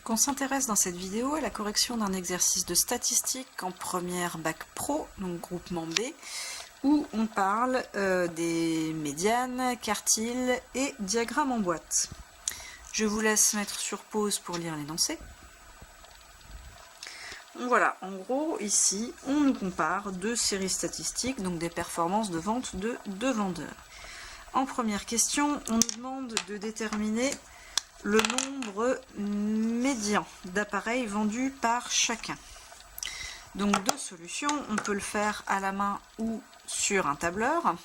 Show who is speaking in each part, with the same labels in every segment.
Speaker 1: Qu'on s'intéresse dans cette vidéo à la correction d'un exercice de statistique en première bac pro, donc groupement B, où on parle des médianes, quartiles et diagrammes en boîte. Je vous laisse mettre sur pause pour lire l'énoncé. Voilà, en gros, ici, on nous compare deux séries statistiques, donc des performances de vente de deux vendeurs. En première question, on nous demande de déterminer le nombre médian d'appareils vendus par chacun. Donc deux solutions, on peut le faire à la main ou sur un tableur,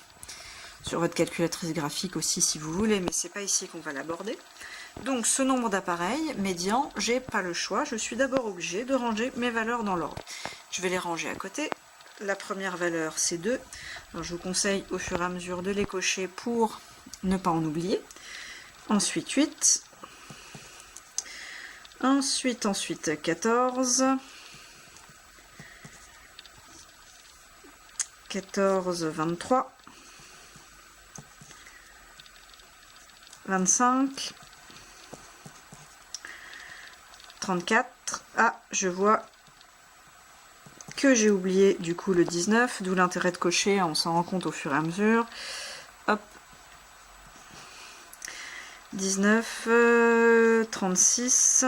Speaker 1: sur votre calculatrice graphique aussi si vous voulez, mais c'est pas ici qu'on va l'aborder. Donc ce nombre d'appareils médian, j'ai pas le choix, je suis d'abord obligée de ranger mes valeurs dans l'ordre. Je vais les ranger à côté. La première valeur c'est 2. Alors, je vous conseille au fur et à mesure de les cocher pour ne pas en oublier. Ensuite 8. Ensuite 14. 14, 23. 25. 34. Ah, je vois que j'ai oublié du coup le 19, d'où l'intérêt de cocher, on s'en rend compte au fur et à mesure. Hop. 19, 36,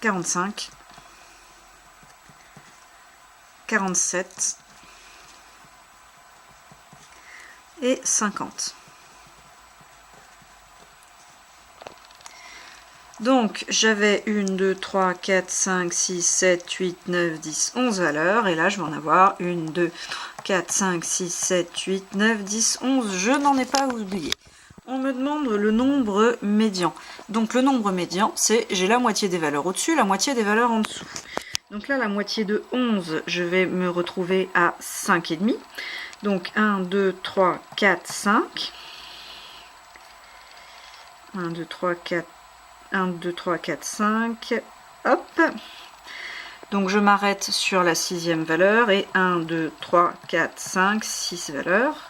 Speaker 1: 45, 47 et 50. Donc j'avais 1, 2, 3, 4, 5, 6, 7, 8, 9, 10, 11 valeurs. Et là je vais en avoir 1, 2, 4, 5, 6, 7, 8, 9, 10, 11. Je n'en ai pas oublié. On me demande le nombre médian. Donc le nombre médian, c'est j'ai la moitié des valeurs au-dessus, la moitié des valeurs en dessous. Donc là, la moitié de 11, je vais me retrouver à 5,5. Donc 1, 2, 3, 4, 5. 1, 2, 3, 4. 1, 2, 3, 4, 5. Hop. Donc je m'arrête sur la sixième valeur et 1, 2, 3, 4, 5, 6 valeurs.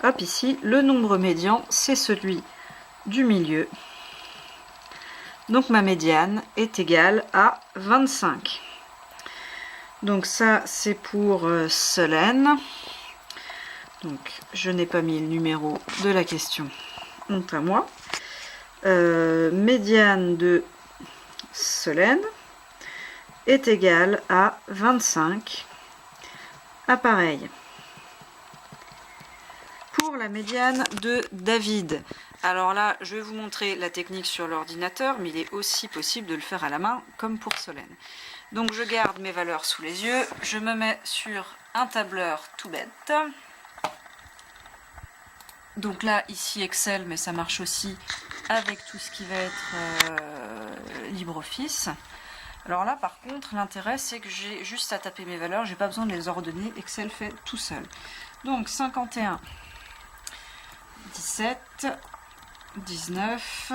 Speaker 1: Hop, ici, le nombre médian, c'est celui du milieu. Donc ma médiane est égale à 25. Donc ça, c'est pour Solène. Donc je n'ai pas mis le numéro de la question. Honte à moi. Médiane de Solène est égale à 25 appareils. Pour la médiane de David, alors là, je vais vous montrer la technique sur l'ordinateur, mais il est aussi possible de le faire à la main, comme pour Solène. Donc je garde mes valeurs sous les yeux, je me mets sur un tableur tout bête. Donc là, ici Excel, mais ça marche aussi avec tout ce qui va être LibreOffice. Alors là, par contre, l'intérêt, c'est que j'ai juste à taper mes valeurs, j'ai pas besoin de les ordonner, Excel fait tout seul. Donc 51, 17, 19,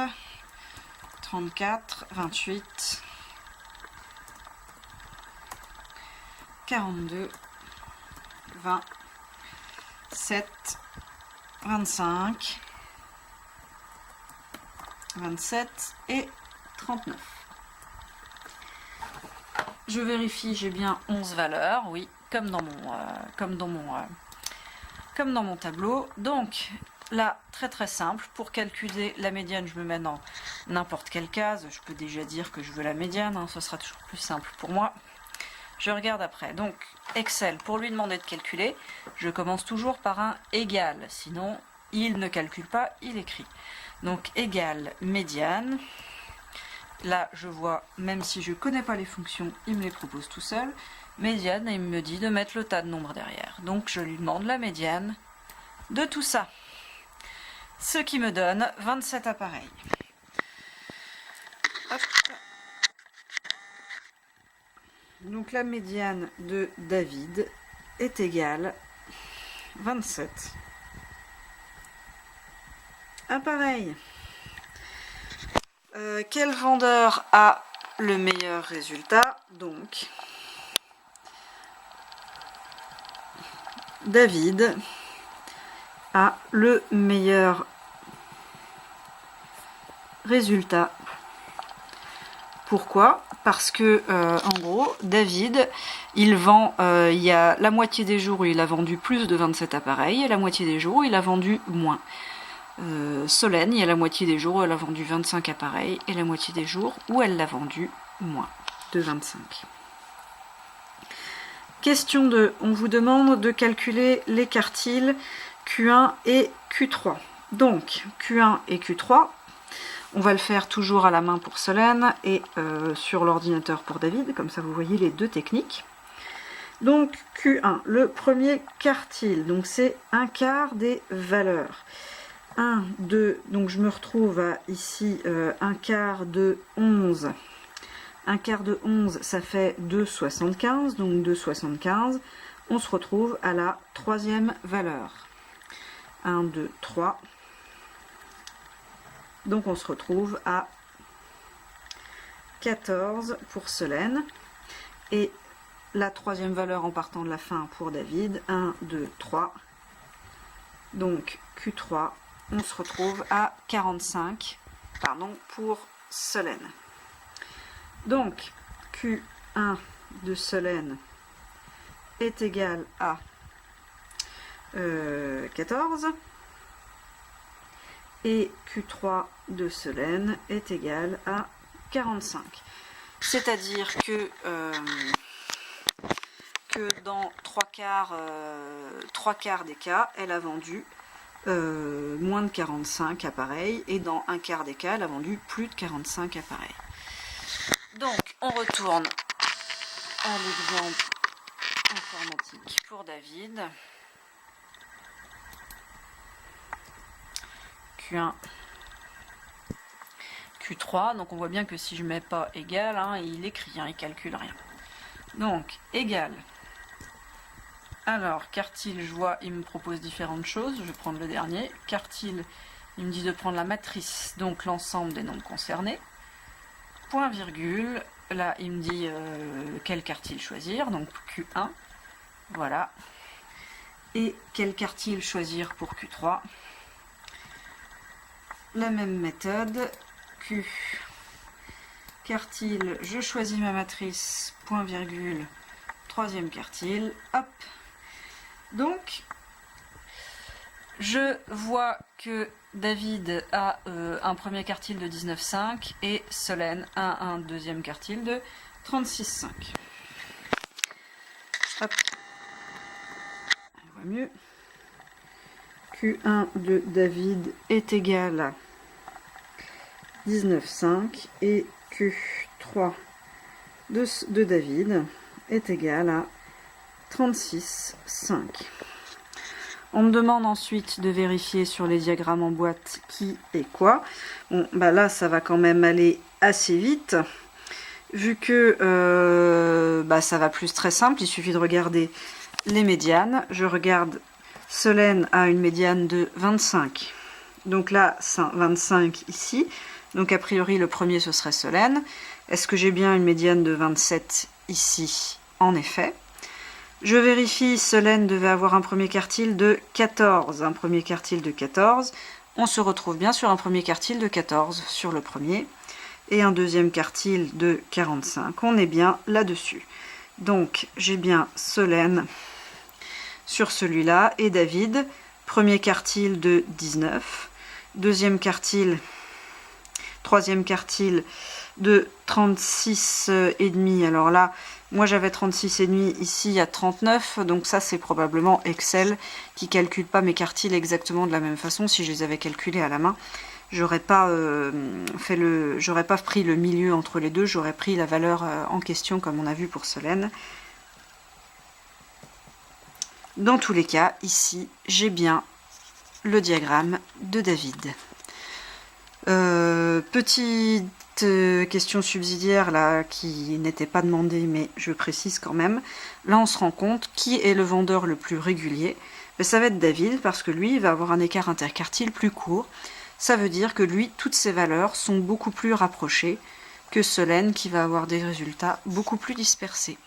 Speaker 1: 34, 28, 42, 20, 7, 25, 27 et 39. Je vérifie, j'ai bien 11 valeurs, oui, comme dans mon tableau. Donc là, très simple, pour calculer la médiane, je me mets dans n'importe quelle case. Je peux déjà dire que je veux la médiane, hein, ce sera toujours plus simple pour moi. Je regarde après. Donc Excel, pour lui demander de calculer, je commence toujours par un égal, sinon il ne calcule pas, il écrit. Donc égal médiane. Là, je vois, même si je ne connais pas les fonctions, il me les propose tout seul. Médiane, et il me dit de mettre le tas de nombres derrière. Donc je lui demande la médiane de tout ça. Ce qui me donne 27 appareils. Hop. Donc la médiane de David est égale 27 appareils. Quel vendeur a le meilleur résultat? Donc David a le meilleur résultats. Pourquoi? Parce que, en gros, David, il vend, il y a la moitié des jours où il a vendu plus de 27 appareils, et la moitié des jours où il a vendu moins. Solène, il y a la moitié des jours où elle a vendu 25 appareils, et la moitié des jours où elle l'a vendu moins de 25. Question 2. On vous demande de calculer les quartiles Q1 et Q3. Donc, Q1 et Q3, on va le faire toujours à la main pour Solène et sur l'ordinateur pour David, comme ça vous voyez les deux techniques. Donc Q1, le premier quartile, donc c'est un quart des valeurs. 1, 2, donc je me retrouve à ici un quart de 11. Un quart de 11, ça fait 2,75, donc 2,75. On se retrouve à la troisième valeur. 1, 2, 3. Donc on se retrouve à 14 pour Solène. Et la troisième valeur en partant de la fin pour David. 1, 2, 3. Donc Q3, on se retrouve à 45 pour Solène. Donc Q1 de Solène est égal à 14. Et Q3 de Solène est égal à 45. C'est-à-dire que dans 3 quarts des cas, elle a vendu moins de 45 appareils, et dans un quart des cas, elle a vendu plus de 45 appareils. Donc, on retourne à l'exemple informatique pour David. Q1, Q3, donc on voit bien que si je mets pas égal, hein, il écrit, hein, il calcule rien. Donc, égal. Alors, quartile, je vois, il me propose différentes choses, je vais prendre le dernier. Quartile, il me dit de prendre la matrice, donc l'ensemble des nombres concernés. Point virgule, là il me dit quel quartile choisir, donc Q1, voilà. Et quel quartile choisir pour Q3. La même méthode, Q, quartile, je choisis ma matrice, point virgule, troisième quartile, hop. Donc, je vois que David a un premier quartile de 19,5 et Solène a un deuxième quartile de 36,5. Hop, on voit mieux. Q1 de David est égal à 19,5 et Q3 de David est égal à 36,5. On me demande ensuite de vérifier sur les diagrammes en boîte qui est quoi. Bon, bah là, ça va quand même aller assez vite, vu que ça va plus très simple. Il suffit de regarder les médianes. Je regarde, Solène a une médiane de 25. Donc là, c'est 25 ici. Donc a priori, le premier, ce serait Solène. Est-ce que j'ai bien une médiane de 27 ici? En effet. Je vérifie, Solène devait avoir un premier quartile de 14. Un premier quartile de 14. On se retrouve bien sur un premier quartile de 14 sur le premier. Et un deuxième quartile de 45. On est bien là-dessus. Donc, j'ai bien Solène sur celui-là. Et David, premier quartile de 19. Deuxième quartile, troisième quartile de 36,5. Alors là, moi j'avais 36,5, ici il y a 39, donc ça c'est probablement Excel qui calcule pas mes quartiles exactement de la même façon. Si je les avais calculés à la main, j'aurais pas pris le milieu entre les deux, j'aurais pris la valeur en question comme on a vu pour Solène. Dans tous les cas, ici j'ai bien le diagramme de David. Petite question subsidiaire là qui n'était pas demandée, mais je précise quand même. Là on se rend compte qui est le vendeur le plus régulier. Mais ça va être David, parce que lui il va avoir un écart interquartile plus court. Ça veut dire que lui, toutes ses valeurs sont beaucoup plus rapprochées que Solène qui va avoir des résultats beaucoup plus dispersés.